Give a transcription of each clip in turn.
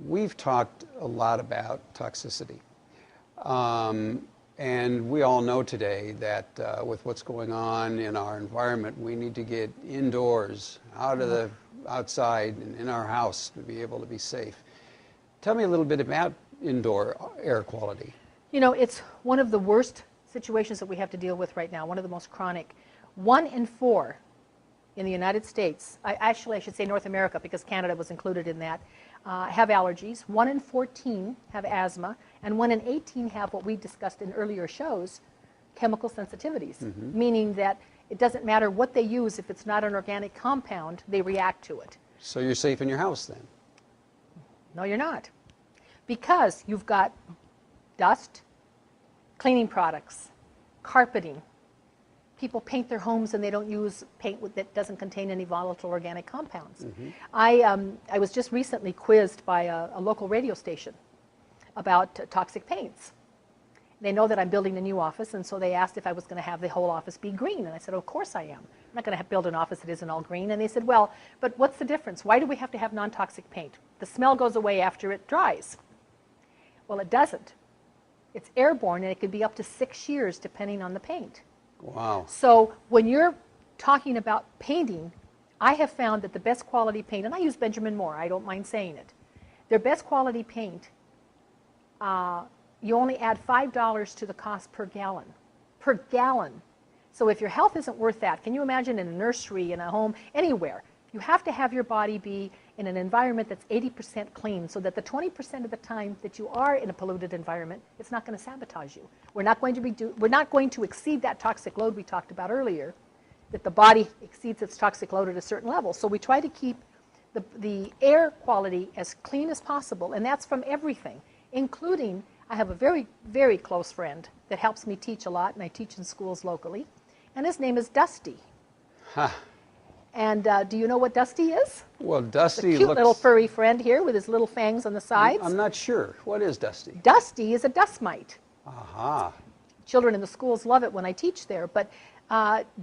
We've talked a lot about toxicity. And we all know today that with what's going on in our environment, we need to get indoors, out of the outside, and in our house to be able to be safe. Tell me a little bit about indoor air quality. You know, it's one of the worst situations that we have to deal with right now, one of the most chronic. 1 in 4 in the United States, I should say North America because Canada was included in that, have allergies. 1 in 14 have asthma, and 1 in 18 have what we discussed in earlier shows, chemical sensitivities, meaning that it doesn't matter what they use, if it's not an organic compound, they react to it. So you're safe in your house then? No, you're not. Because you've got dust, cleaning products, carpeting. People paint their homes and they don't use paint that doesn't contain any volatile organic compounds. I was just recently quizzed by a local radio station about toxic paints. They know that I'm building a new office, and so they asked if I was going to have the whole office be green. And I said, of course I am. I'm not going to build an office that isn't all green. And they said, well, but what's the difference? Why do we have to have non-toxic paint? The smell goes away after it dries. Well, it doesn't. It's airborne, and it could be up to 6 years depending on the paint. Wow. So when you're talking about painting, I have found that the best quality paint, and I use Benjamin Moore, I don't mind saying it, their best quality paint, you only add $5 to the cost per gallon. Per gallon. So if your health isn't worth that, can you imagine in a nursery, in a home, anywhere? You have to have your body be in an environment that's 80% clean so that the 20% of the time that you are in a polluted environment, it's not going to sabotage you. We're not going to exceed that toxic load we talked about earlier, that the body exceeds its toxic load at a certain level. So we try to keep the air quality as clean as possible, and that's from everything, including, I have a very, very close friend that helps me teach a lot, and I teach in schools locally, and his name is Dusty. Huh. And do you know what Dusty is? Well, Dusty a cute looks... little furry friend here with his little fangs on the sides. I'm not sure. What is Dusty? Dusty is a dust mite. Aha. Children in the schools love it when I teach there. But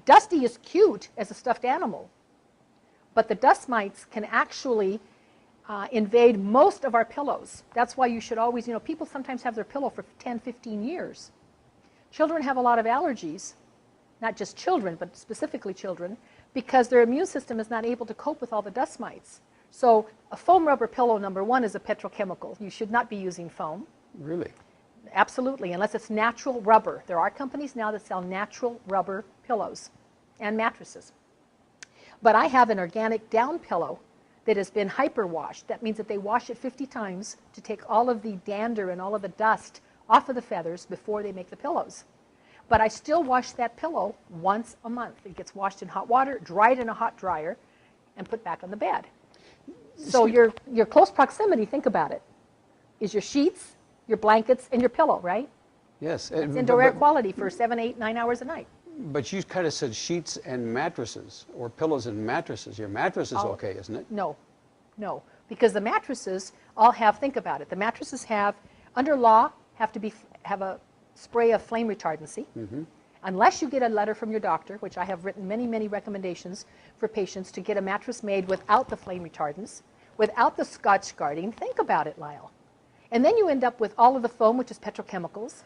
Dusty is cute as a stuffed animal. But the dust mites can actually invade most of our pillows. That's why you should always, you know, people sometimes have their pillow for 10, 15 years. Children have a lot of allergies, not just children, but specifically children, because their immune system is not able to cope with all the dust mites. So a foam rubber pillow, number one, is a petrochemical. You should not be using foam. Really? Absolutely, unless it's natural rubber. There are companies now that sell natural rubber pillows and mattresses. But I have an organic down pillow that has been hyperwashed. That means that they wash it 50 times to take all of the dander and all of the dust off of the feathers before they make the pillows. But I still wash that pillow once a month. It gets washed in hot water, dried in a hot dryer, and put back on the bed. So your close proximity, think about it, is your sheets, your blankets, and your pillow, right? Yes. It's indoor air quality for 7, 8, 9 hours a night. But you kind of said sheets and mattresses, or pillows and mattresses. Your mattress is okay, isn't it? No, no, because the mattresses all have, think about it, the mattresses have, under law, have a spray of flame retardancy. Unless you get a letter from your doctor, which I have written many, many recommendations for patients to get a mattress made without the flame retardants, without the Scotch guarding. Think about it, Lyle. And then you end up with all of the foam, which is petrochemicals,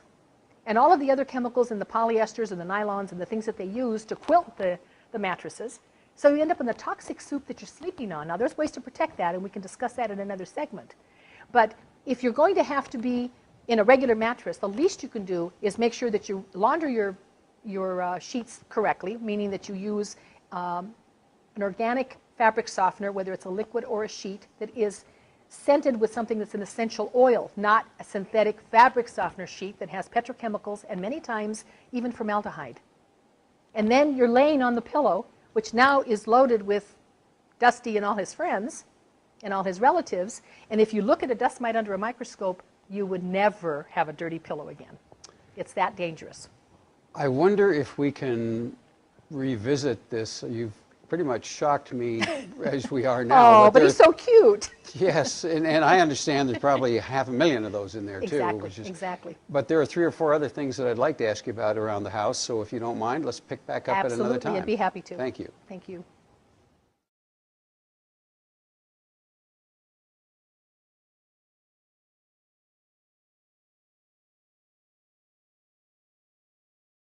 and all of the other chemicals in the polyesters and the nylons and the things that they use to quilt the mattresses. So you end up in the toxic soup that you're sleeping on. Now, there's ways to protect that, and we can discuss that in another segment. But if you're going to have to be in a regular mattress, the least you can do is make sure that you launder your sheets correctly, meaning that you use an organic fabric softener, whether it's a liquid or a sheet, that is scented with something that's an essential oil, not a synthetic fabric softener sheet that has petrochemicals and many times even formaldehyde. And then you're laying on the pillow, which now is loaded with Dusty and all his friends and all his relatives, and if you look at a dust mite under a microscope, you would never have a dirty pillow again. It's that dangerous. I wonder if we can revisit this. You've pretty much shocked me as we are now. Oh, but he's so cute. Yes, and I understand there's probably 500,000 of those in there Exactly, too. exactly. But there are 3 or 4 other things that I'd like to ask you about around the house, so if you don't mind, let's pick back up at another time. Absolutely, I'd be happy to. Thank you. Thank you.